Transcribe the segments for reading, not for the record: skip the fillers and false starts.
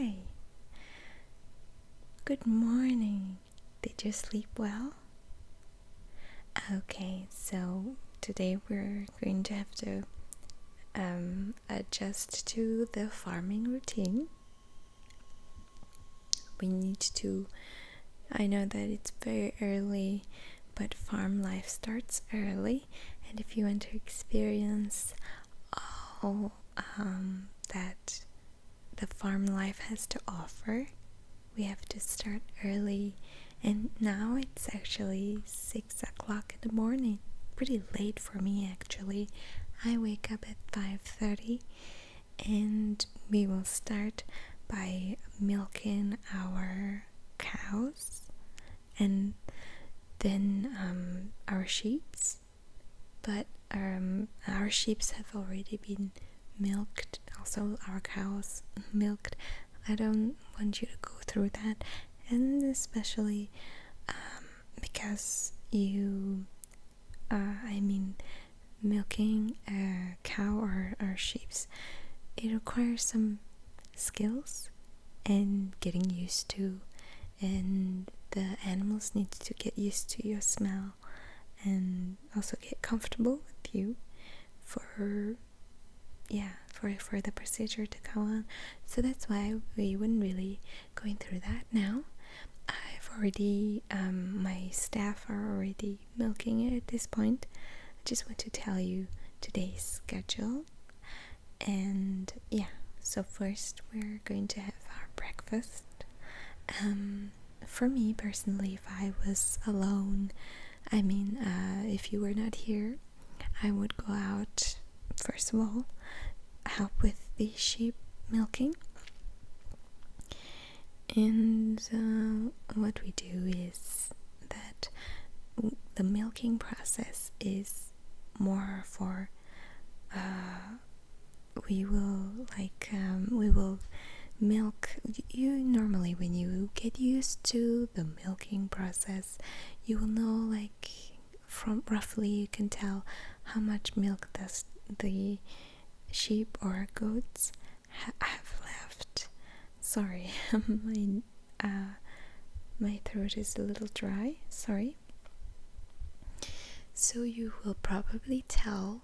Hi. Good morning. Did you sleep well? Okay, so today we're going to have to adjust to the farming routine. I know that it's very early, but farm life starts early, and if you want to experience all that the farm life has to offer, we have to start early. And now it's actually 6 o'clock in the morning. Pretty late for me, actually. I wake up at 5:30, and we will start by milking our cows and then our sheeps. But our sheeps have already been milked, also our cows milked. I don't want you to go through that, and especially because milking a cow or sheeps, it requires some skills and getting used to, and the animals need to get used to your smell and also get comfortable with you for the procedure to go on. So that's why we wouldn't really going through that now. I've already my staff are already milking it at this point. I just want to tell you today's schedule. And so first we're going to have our breakfast. For me personally, if I was alone, if you were not here, I would go out, first of all, help with the sheep milking. And what we do is that the milking process is more for we will milk. You normally, when you get used to the milking process, you will know, from roughly you can tell how much milk does the sheep or goats have left. Sorry, my throat is a little dry, sorry. So you will probably tell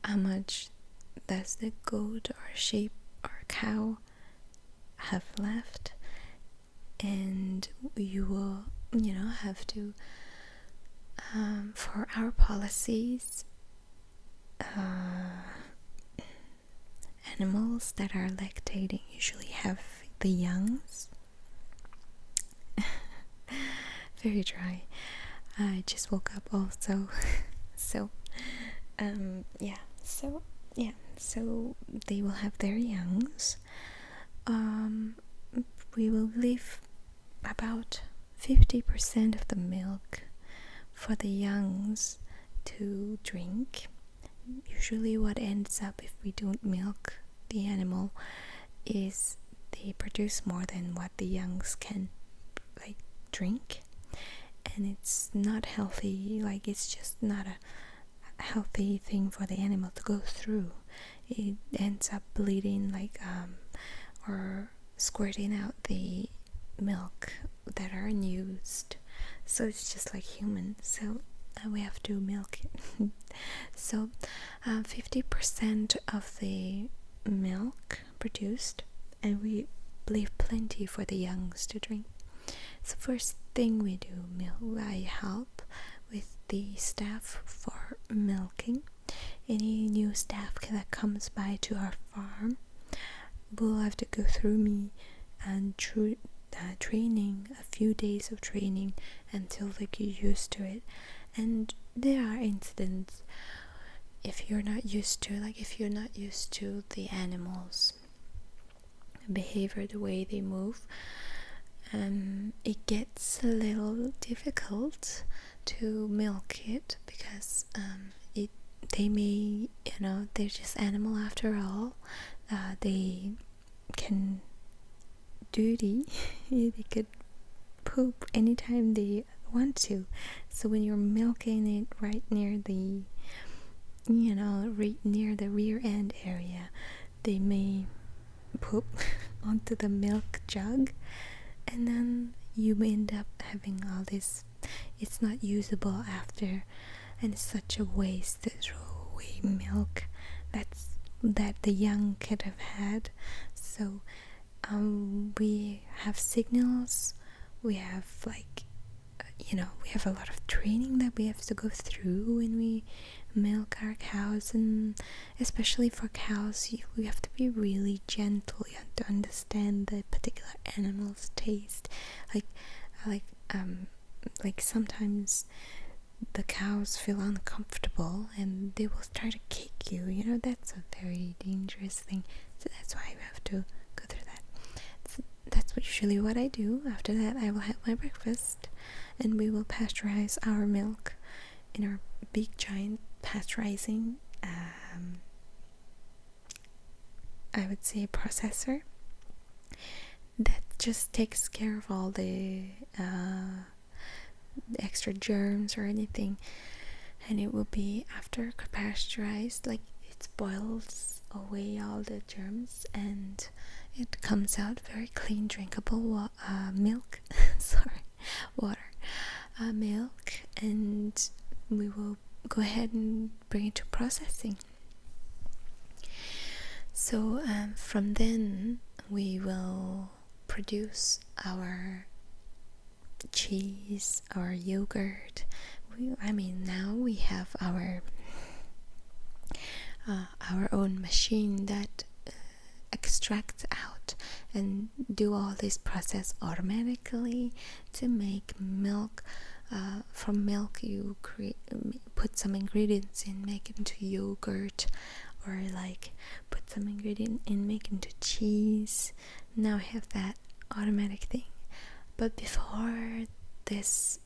how much does the goat or sheep or cow have left, and you will have to for our policies, animals that are lactating usually have the youngs. Very dry. I just woke up also. So they will have their youngs. We will leave about 50% of the milk for the youngs to drink. Usually what ends up if we don't milk the animal is they produce more than what the youngs can drink, and it's not healthy. It's just not a healthy thing for the animal to go through. It ends up bleeding or squirting out the milk that are unused. So it's just like human, so we have to milk it. So 50% of the milk produced, and we leave plenty for the youngs to drink. So first thing we do, I help with the staff for milking. Any new staff that comes by to our farm will have to go through me and through training, a few days of training until they get used to it. And there are incidents if you're not used to the animals' behavior, the way they move, it gets a little difficult to milk it, because they may, they're just animal after all. They can duty. They could poop anytime they want to. So when you're milking it right near the rear end area, they may poop onto the milk jug, and then you end up having all this. It's not usable after, and it's such a waste to throw away milk that the young could have had. So we have signals, we have we have a lot of training that we have to go through when we milk our cows, and especially for cows we have to be really gentle. You have to understand the particular animal's taste, like sometimes the cows feel uncomfortable and they will try to kick you. That's a very dangerous thing, so that's why we have to go through that. So that's usually what I do. After that I will have my breakfast, and we will pasteurize our milk in our big giant pasteurizing I would say processor that just takes care of all the extra germs or anything. And it will be, after pasteurized, like it boils away all the germs and it comes out very clean drinkable milk water milk. And we will go ahead and bring it to processing. So from then we will produce our cheese, our yogurt. Now we have our own machine that extracts out and do all this process automatically to make milk. From milk you put some ingredients in, make it into yogurt, or like put some ingredient in, make it into cheese. Now I have that automatic thing. But before this,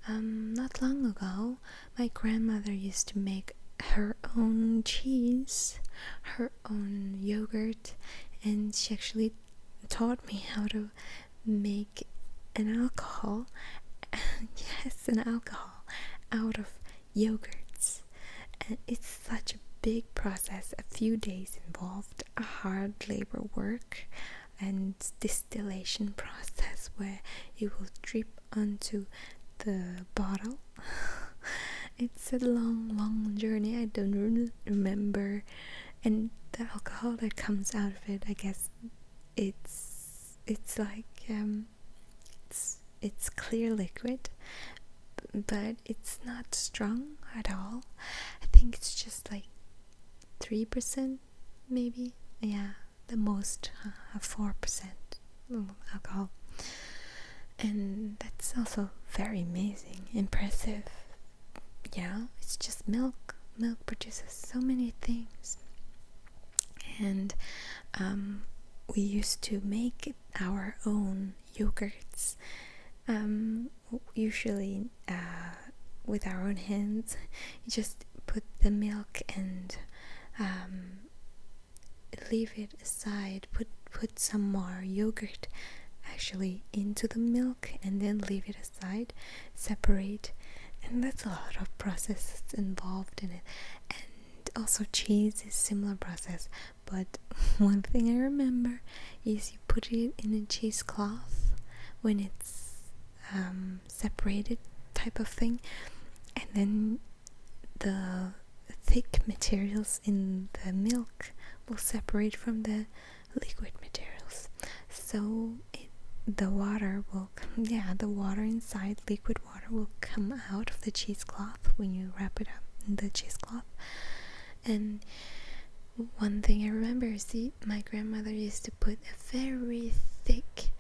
not long ago, my grandmother used to make her own cheese, her own yogurt, and she actually taught me how to make an alcohol out of yogurts. And it's such a big process, a few days involved, a hard labor work and distillation process where it will drip onto the bottle. It's a long journey. I don't remember. And the alcohol that comes out of it, I guess it's like it's clear liquid, but it's not strong at all. I think it's just like 3% maybe. Yeah, the most 4% alcohol. And that's also very amazing, impressive. It's just milk. Milk produces so many things. And we used to make our own yogurts, usually with our own hands. You just put the milk and leave it aside, put some more yogurt actually into the milk, and then leave it aside, separate. And that's a lot of processes involved in it. And also cheese is similar process, but one thing I remember is you put it in a cheesecloth when it's separated type of thing, and then the thick materials in the milk will separate from the liquid materials. So the water inside, liquid water, will come out of the cheesecloth when you wrap it up in the cheesecloth. And one thing I remember is my grandmother used to put a very thick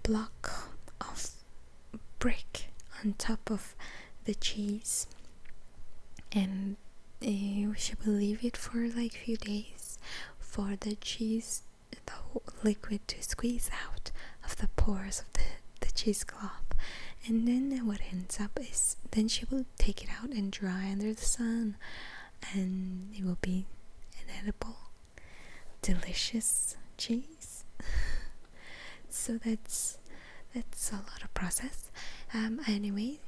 block of brick on top of the cheese, and she will leave it for like a few days for the cheese, the whole liquid, to squeeze out of the pores of the cheesecloth. And then what ends up is, then she will take it out and dry under the sun, and it will be an edible, delicious cheese. So that's a lot of process. Anyway,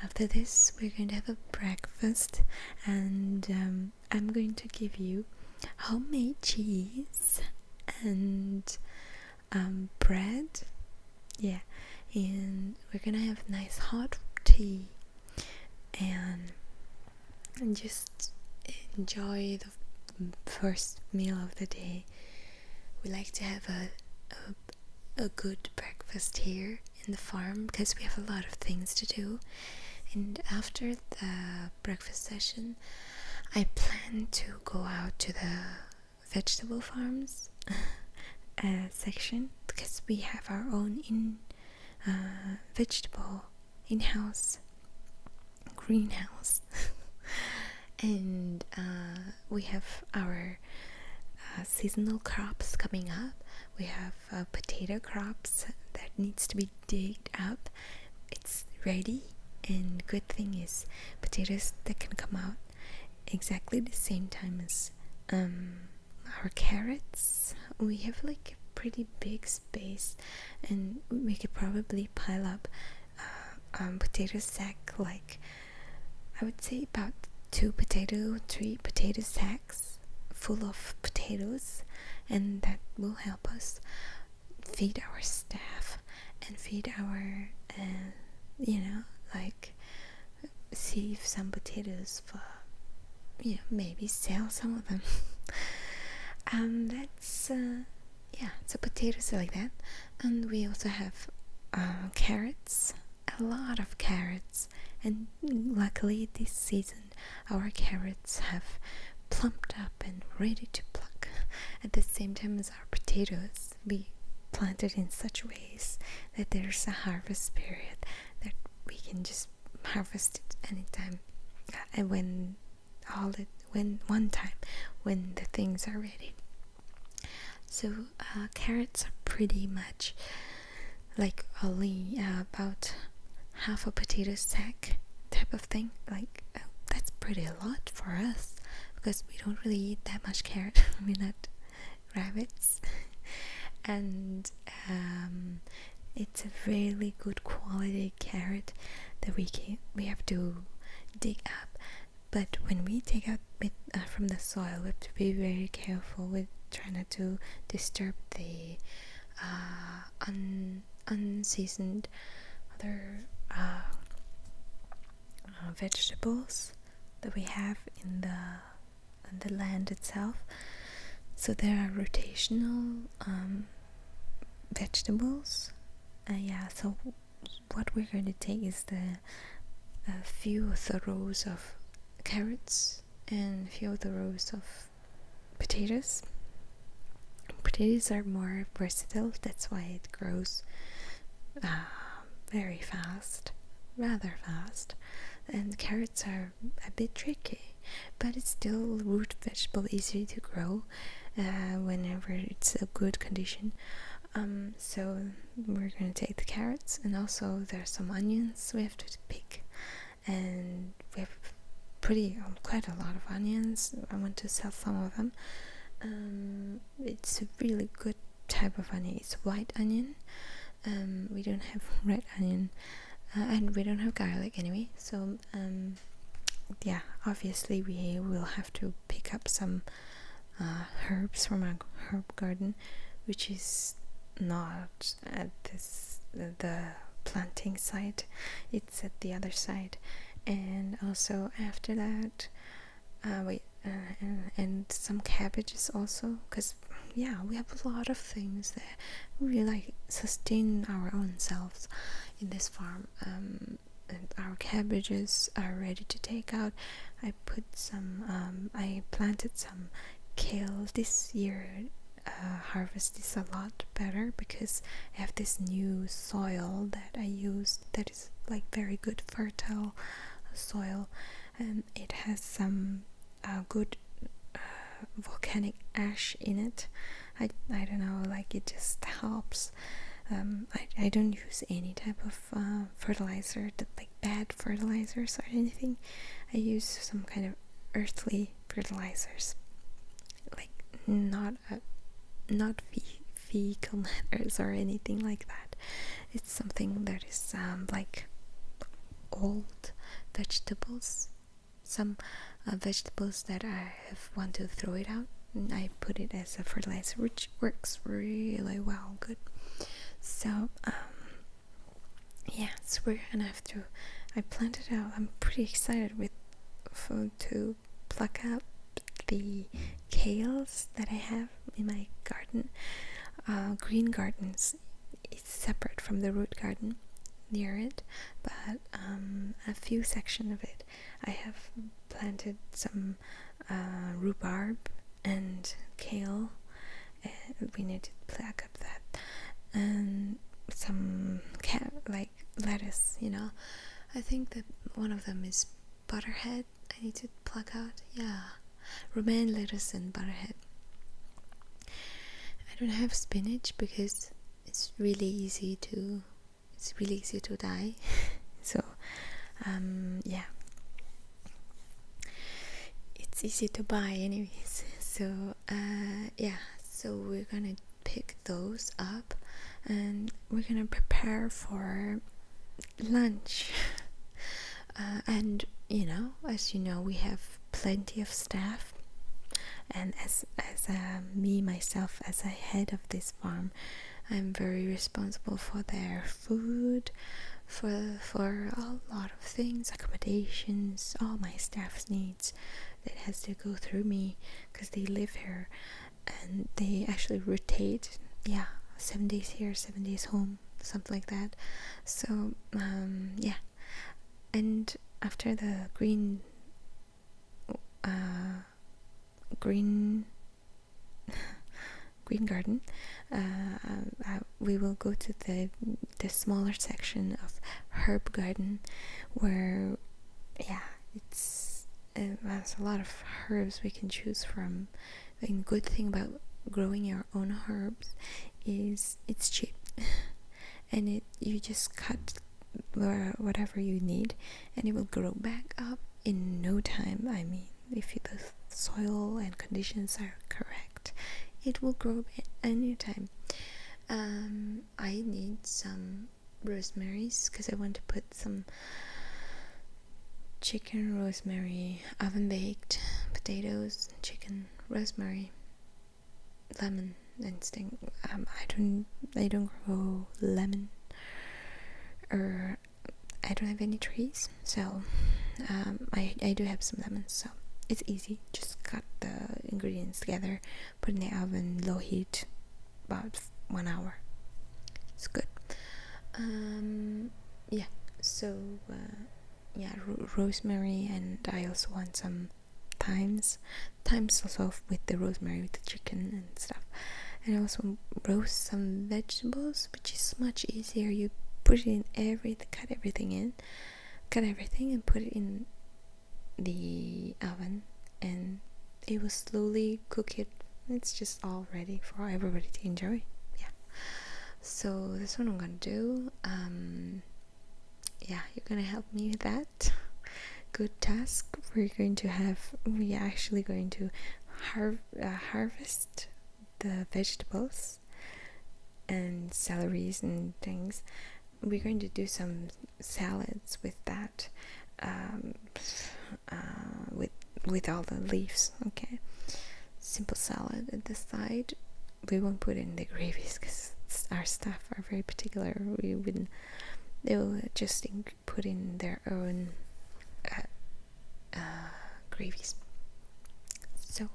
after this we're going to have a breakfast, and I'm going to give you homemade cheese and bread. Yeah, and we're gonna have nice hot tea and just enjoy the first meal of the day. We like to have a good breakfast here in the farm because we have a lot of things to do. And after the breakfast session, I plan to go out to the vegetable farms section because we have our own vegetable in-house greenhouse. And we have our seasonal crops coming up. We have potato crops that needs to be digged up. It's ready, and good thing is potatoes that can come out exactly the same time as our carrots. We have like a pretty big space, and we could probably pile up potato sack, like I would say about 3 potato sacks full of potatoes, and that will help us feed our staff and feed our like save some potatoes for maybe sell some of them. That's so potatoes are like that. And we also have carrots, a lot of carrots, and luckily this season our carrots have plumped up and ready to pluck at the same time as our potatoes. We planted in such ways that there's a harvest period that we can just harvest it anytime, and when the things are ready. So carrots are pretty much like only about half a potato sack type of thing. Like that's pretty a lot for us because we don't really eat that much carrot. We're not rabbits. And it's a really good quality carrot that we have to dig up. But when we take out from the soil, we have to be very careful with trying not to disturb the unseasoned other vegetables that we have in the land itself. So there are rotational vegetables. So what we're going to take is a few of the rows of carrots and a few of the rows of potatoes. Potatoes are more versatile, that's why it grows very fast, rather fast. And carrots are a bit tricky, but it's still root vegetable, easy to grow whenever it's a good condition. So we're going to take the carrots, and also there's some onions we have to pick, and we have quite a lot of onions. I want to sell some of them. It's a really good type of onion. It's white onion. We don't have red onion, and we don't have garlic anyway. So obviously we will have to pick up some herbs from our herb garden, which is not at the planting site. It's at the other side. And also after that and some cabbages also, because we have a lot of things that we like sustain our own selves in this farm. And our cabbages are ready to take out. I planted some kale this year. Harvest is a lot better because I have this new soil that I use that is like very good fertile soil, and it has some good volcanic ash in it. I don't know, like it just helps. I don't use any type of fertilizer, like bad fertilizers or anything. I use some kind of earthly fertilizers, like not fecal matters or anything like that. It's something that is like old vegetables, some vegetables that I have want to throw it out I put it as a fertilizer, which works really well. Good. So yeah, so we're gonna have to, I planted out, I'm pretty excited with to pluck up the kales that I have in my garden. Green gardens, it's separate from the root garden near it, but a few sections of it I have planted some rhubarb and kale. We need to pluck up that, and some like lettuce, you know. I think that one of them is butterhead. I need to pluck out. Yeah, romaine lettuce and butterhead. I don't have spinach because it's really easy to die. So yeah, it's easy to buy anyways. So yeah, so we're gonna pick those up and we're gonna prepare for lunch. And as you know, we have plenty of staff, and as me myself as a head of this farm, I'm very responsible for their food, for a lot of things, accommodations, all my staff's needs. That has to go through me because they live here, and they actually rotate. Yeah, 7 days here, 7 days home, something like that. So yeah, and after the green garden, we will go to the smaller section of herb garden, where there's a lot of herbs we can choose from. The good thing about growing your own herbs is it's cheap, and you just cut whatever you need, and it will grow back up in no time. I mean, if the soil and conditions are correct, it will grow anytime. I need some rosemaries because I want to put some chicken, rosemary, oven baked potatoes, chicken, rosemary, lemon, and sting. I don't grow lemon, or I don't have any trees, so I do have some lemons, so it's easy. Just cut the ingredients together, put in the oven, low heat, about 1 hour. It's good. Yeah, so rosemary, and I also want some thymes also with the rosemary, with the chicken and stuff. And I also roast some vegetables, which is much easier. You put it in cut everything and put it in the oven, and it will slowly cook it. It's just all ready for everybody to enjoy. Yeah, so that's what I'm gonna do. Yeah, you're gonna help me with that good task. We are actually going to harvest the vegetables and celeries and things. We're going to do some salads with that, with all the leaves. Okay, simple salad at the side. We won't put in the gravies because our staff are very particular. They will just put in their own gravies. So,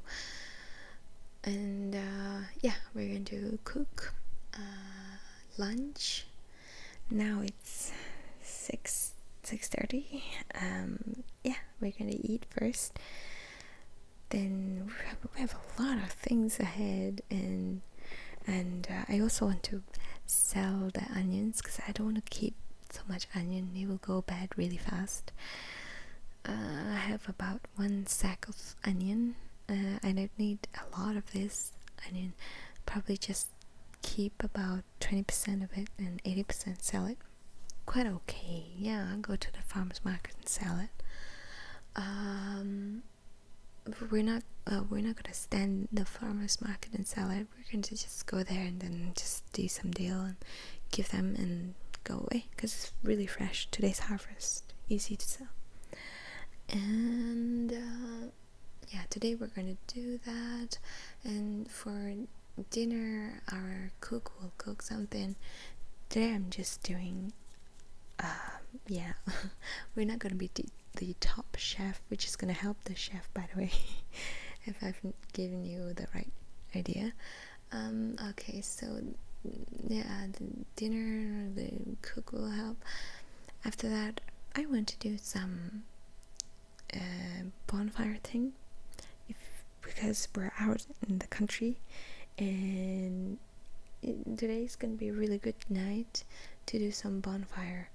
and yeah, we're going to cook lunch. Now it's 6:30. Yeah, we're gonna eat first. Then we have a lot of things ahead, and I also want to sell the onions because I don't want to keep so much onion. It will go bad really fast. I have about 1 sack of onion. I don't need a lot of this onion. Probably just keep about 20% of it and 80% sell it. Quite okay. Yeah, I'll go to the farmer's market and sell it. We're not gonna stand the farmer's market and sell it. We're going to just go there and then just do some deal and give them and go away because it's really fresh. Today's harvest, easy to sell. And yeah, today we're gonna do that. And for dinner, our cook will cook something. Today I'm just doing yeah, we're not gonna be the top chef. We're just gonna help the chef, by the way. If I've given you the right idea. Okay, so yeah, the dinner, the cook will help. After that, I want to do some bonfire thing, because we're out in the country, and today's gonna be a really good night to do some bonfire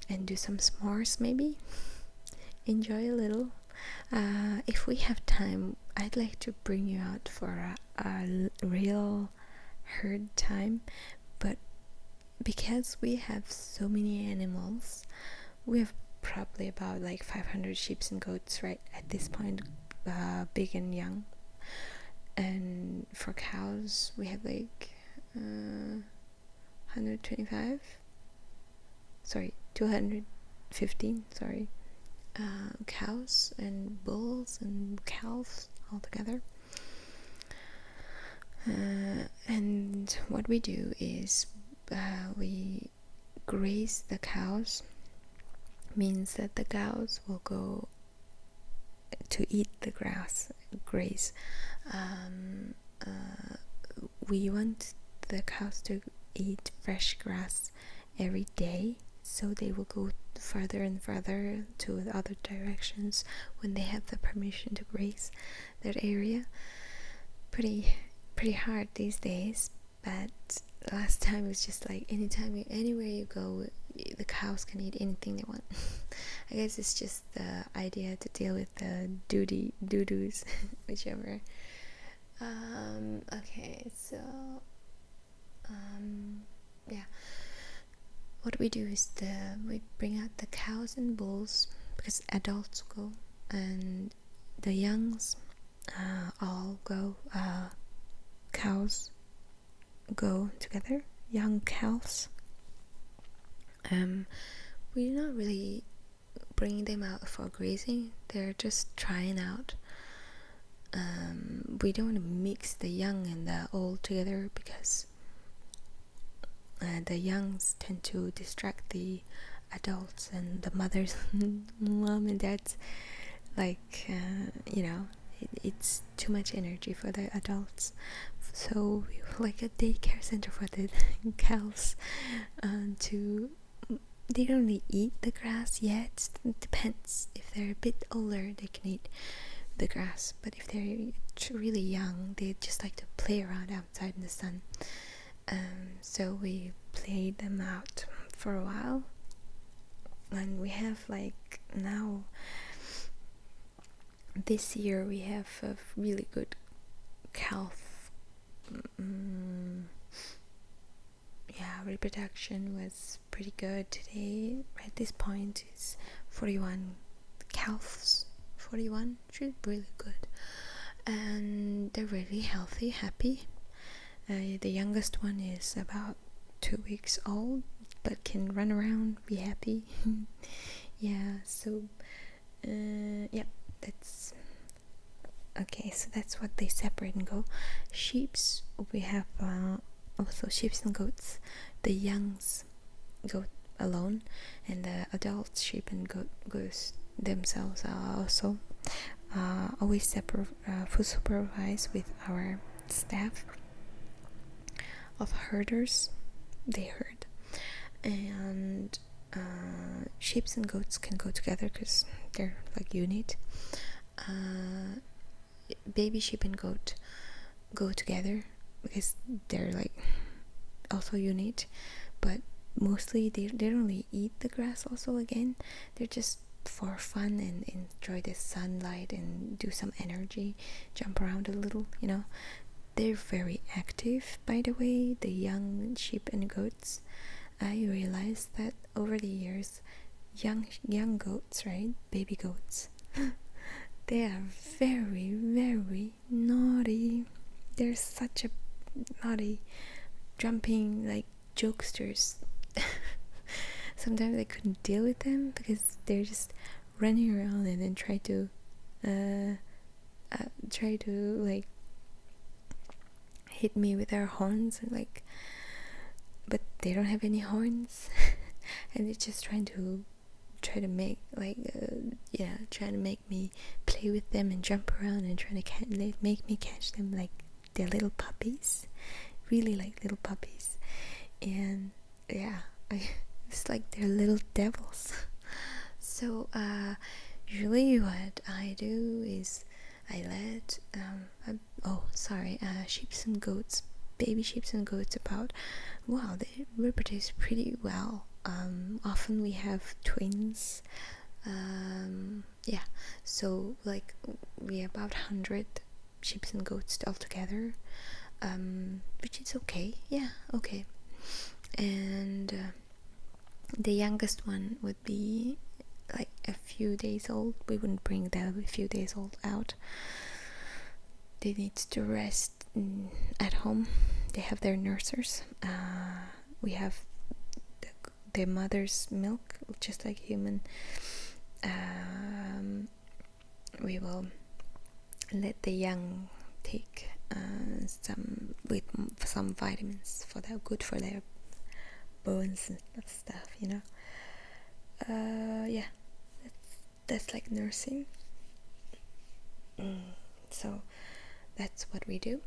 and do some s'mores, maybe enjoy a little. If we have time, I'd like to bring you out for a real herd time, but because we have so many animals, we have probably about like 500 sheep and goats right at this point, big and young. And for cows, we have like 125, sorry, 215, sorry, cows and bulls and calves all together. And what we do is we graze the cows. Means that the cows will go to eat the graze. We want the cows to eat fresh grass every day, so they will go further and further to the other directions when they have the permission to graze that area. Pretty hard these days, but last time it was just like anywhere you go, the cows can eat anything they want. I guess it's just the idea to deal with the doo-doos, whichever. Okay, so yeah, what we do is we bring out the cows and bulls, because adults go, and the youngs all go. Cows go together, young cows. We're not really bringing them out for grazing, they're just trying out. We don't want to mix the young and the old together, because the youngs tend to distract the adults and the mothers, mom and dads, like it's too much energy for the adults. So we were like a daycare center for the cows. They don't really eat the grass yet. It depends. If they're a bit older, they can eat the grass, but if they're really young, they just like to play around outside in the sun. So we played them out for a while, and we have like now this year we have a really good calf reproduction was pretty good today. At this point is 41 calves. 41, which is really good, and they're really healthy, happy. The youngest one is about 2 weeks old, but can run around, be happy. Yeah, so that's okay. So that's what they separate and go. Sheeps, we have also sheep and goats. The youngs go alone, and the adult sheep and goats themselves are also always supervised with our staff of herders. They herd, and sheep and goats can go together because they're like unit. Baby sheep and goat go together because they're like also unit, but mostly they don't really eat the grass. Also, again, they're just for fun and enjoy the sunlight and do some energy, jump around a little, They're very active, by the way, the young sheep and goats. I realized that over the years, young goats, right, baby goats, they are very, very naughty. They're such a naughty, jumping like jokesters. Sometimes I couldn't deal with them because they're just running around and then try to try to like hit me with their horns, and like, but they don't have any horns. And they're just try to make like trying to make me play with them and jump around and trying to make me catch them like they're little puppies, really like little puppies. And yeah, it's like they're little devils. So usually what I do is I let sheeps and goats, baby sheeps and goats, about, wow, they reproduce pretty well. Often we have twins. So like we have about 100 sheeps and goats altogether, which is okay. Yeah, okay. And the youngest one would be like a few days old. We wouldn't bring the a few days old out. They need to rest at home. They have their nursers. We have the mother's milk, just like human. We will let the young take some vitamins for that, good for their bones and stuff, you know. That's like nursing. So that's what we do.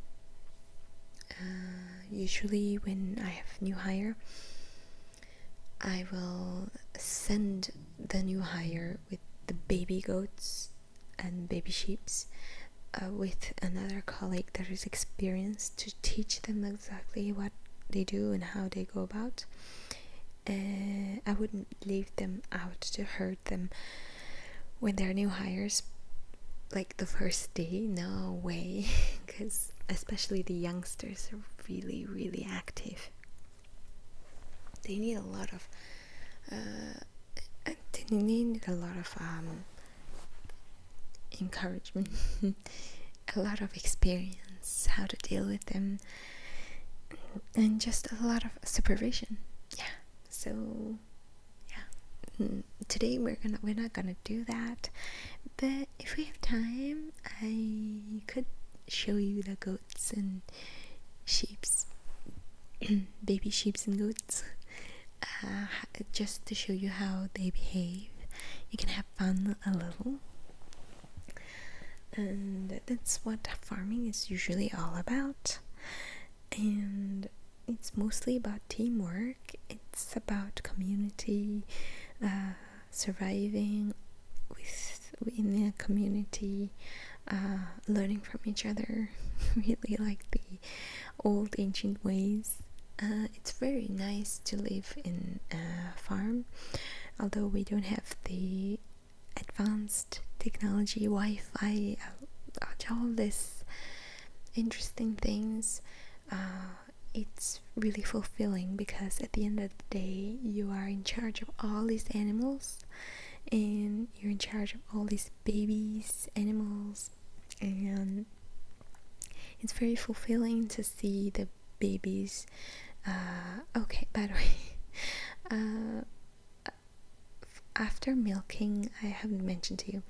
Usually when I have new hire, I will send the new hire with the baby goats and baby sheeps with another colleague that is experienced to teach them exactly what they do and how they go about. I wouldn't leave them out to herd them when they're new hires, like the first day. No way. Because especially the youngsters are really, really active. They need a lot of encouragement, a lot of experience, how to deal with them, and just a lot of supervision. Yeah. So yeah, today we're not gonna do that, but if we have time, I could show you the goats and sheeps, baby sheeps and goats, just to show you how they behave. You can have fun a little, and that's what farming is usually all about. And it's mostly about teamwork. It's about community, surviving within a community, learning from each other. Really like the old ancient ways. It's very nice to live in a farm, although we don't have the advanced technology, Wi-Fi, all this interesting things. It's really fulfilling, because at the end of the day you are in charge of all these animals, and you're in charge of all these babies, animals, and it's very fulfilling to see the babies. Okay, by the way, after milking, I haven't mentioned to you,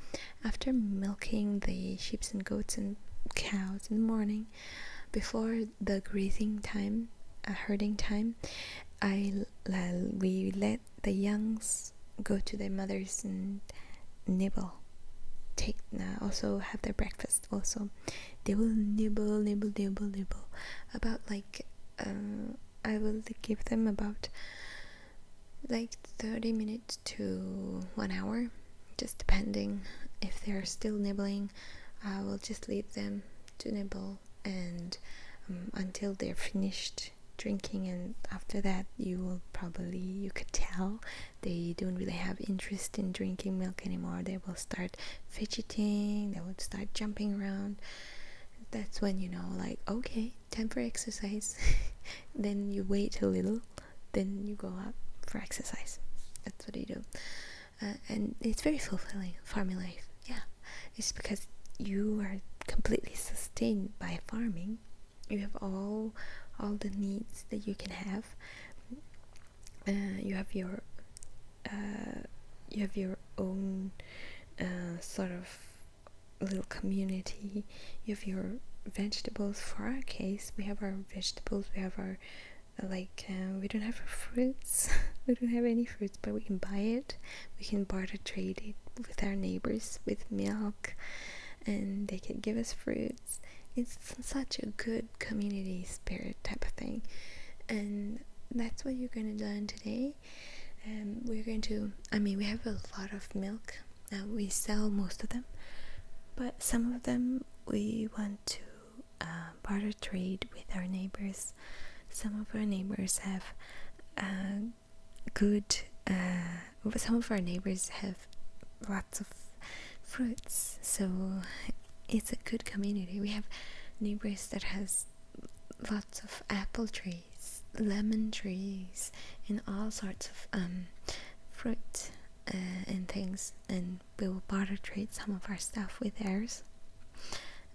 after milking the sheep and goats and cows in the morning, before the grazing time, herding time, we let the youngs go to their mothers and nibble, also have their breakfast. Also, they will nibble about like I will give them about like 30 minutes to 1 hour, just depending. If they're still nibbling, I will just leave them to nibble, and until they're finished drinking. And after that, you could tell they don't really have interest in drinking milk anymore. They will start fidgeting, they will start jumping around. That's when you know, like, okay, time for exercise. Then you wait a little, then you go out for exercise. That's what you do. And it's very fulfilling, farming life. Yeah, it's because you are completely sustained by farming. You have all the needs that you can have. You have your own sort of little community. You have your vegetables. For our case, we have our vegetables, we have our we don't have fruits. We don't have any fruits, but we can buy it. We can barter trade it with our neighbors with milk, and they can give us fruits. It's such a good community spirit type of thing, and that's what you're going to learn today. We're going to, we have a lot of milk. We sell most of them, but some of them we want to barter trade with our neighbors. Some of our neighbors have some of our neighbors have lots of fruits, so it's a good community. We have neighbors that has lots of apple trees, lemon trees, and all sorts of fruit and things, and we will barter trade some of our stuff with theirs.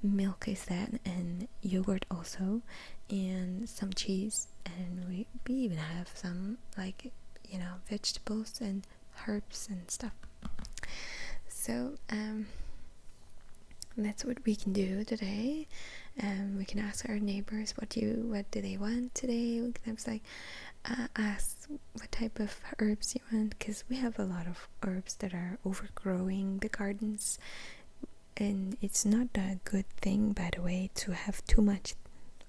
Milk is that, and yogurt also, and some cheese, and we even have some vegetables and herbs and stuff. So that's what we can do today. We can ask our neighbors what do they want today. We can ask what type of herbs you want, because we have a lot of herbs that are overgrowing the gardens, and it's not a good thing, by the way, to have too much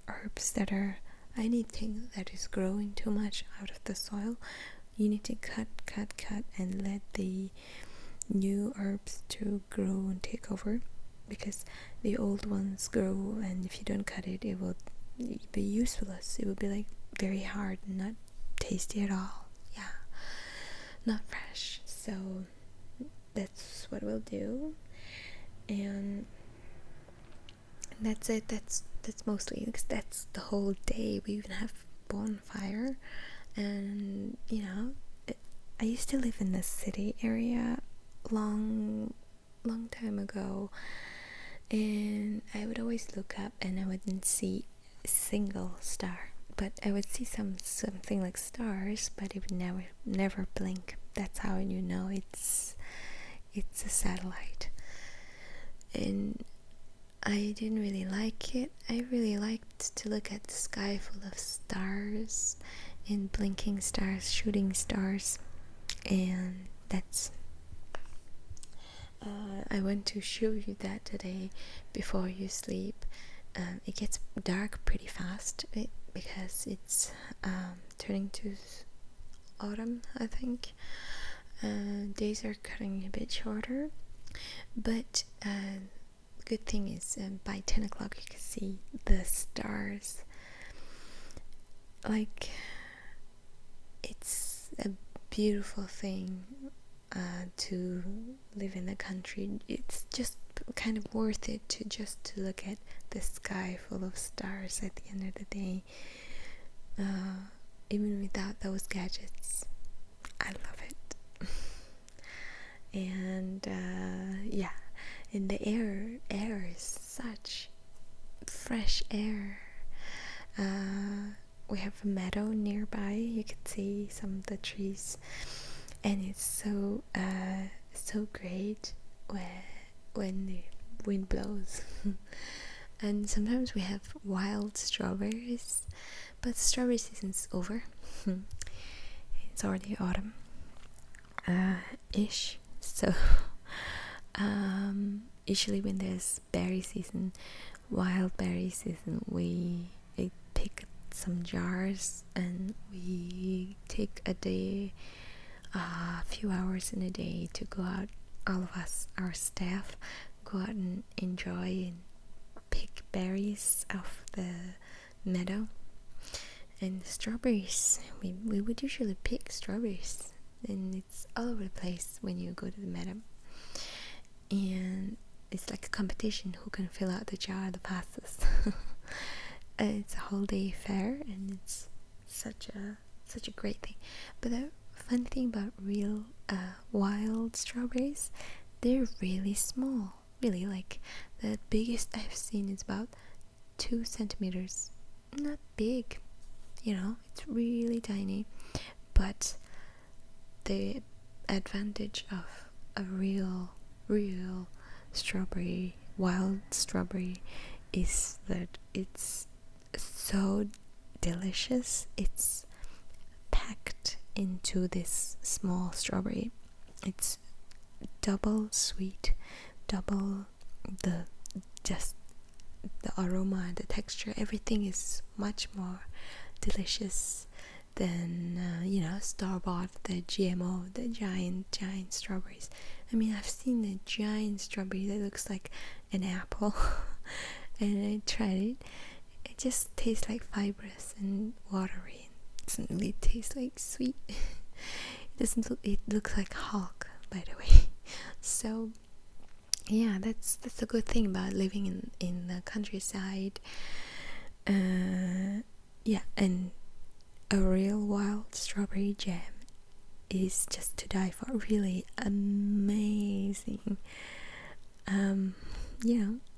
herbs that are anything that is growing too much out of the soil. You need to cut and let the new herbs to grow and take over, because the old ones grow, and if you don't cut it, it will be useless. It will be very hard and not tasty at all. Yeah, not fresh. So that's what we'll do, and that's it. That's mostly, because that's the whole day. We even have bonfire, and I used to live in the city area long time ago, and I would always look up and I wouldn't see a single star, but I would see something like stars, but it would never blink. That's how you know it's a satellite. And I didn't really like it. I really liked to look at the sky full of stars and blinking stars, shooting stars, and that's I want to show you that today before you sleep. It gets dark pretty fast because it's turning to autumn, I think. Days are cutting a bit shorter, but good thing is by 10 o'clock you can see the stars. It's a beautiful thing to live in the country. It's just kind of worth it to look at the sky full of stars at the end of the day, even without those gadgets. I love it. And and the air is such fresh air. We have a meadow nearby. You can see some of the trees, and it's so great when the wind blows. And sometimes we have wild strawberries, but strawberry season's over. It's already autumn ish, so usually when there's berry season, wild berry season, we pick some jars and we take a day, a few hours in a day to go out. All of us, our staff, go out and enjoy and pick berries off the meadow. And strawberries, we would usually pick strawberries, and it's all over the place when you go to the meadow. And it's like a competition who can fill out the jar the fastest. It's a whole day fair, and it's such a great thing. But the funny thing about real wild strawberries, they're really small. Really, the biggest I've seen is about 2 centimeters. Not big, it's really tiny. But the advantage of a real strawberry wild strawberry is that it's so delicious. It's packed into this small strawberry. It's double sweet, double the just the aroma, the texture, everything is much more delicious than store-bought, the GMO, the giant strawberries. I mean, I've seen a giant strawberry that looks like an apple and I tried it. It just tastes like fibrous and watery. It doesn't really taste like sweet. It looks like Hulk, by the way. So yeah, that's a good thing about living in the countryside. Yeah, and a real wild strawberry jam is just to die for. Really amazing.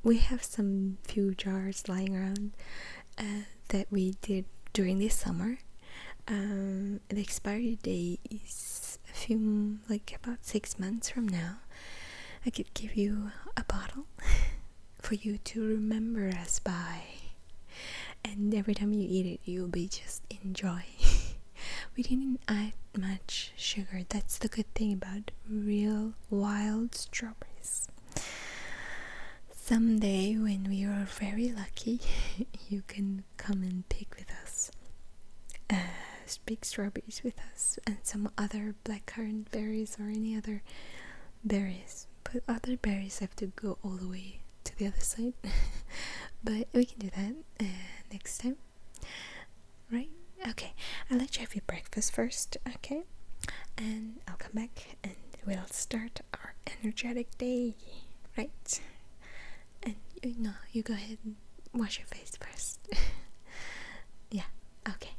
We have some few jars lying around that we did during this summer. The expiry date is about 6 months from now. I could give you a bottle for you to remember us by, and every time you eat it you'll be just enjoy. We didn't add much sugar. That's the good thing about real wild strawberries. Someday when we are very lucky you can come and pick with us, big strawberries with us, and some other blackcurrant berries or any other berries. But other berries have to go all the way to the other side. But we can do that next time, right? Okay, I'll let you have your breakfast first, okay? And I'll come back and we'll start our energetic day, right? And you go ahead and wash your face first. Yeah, okay.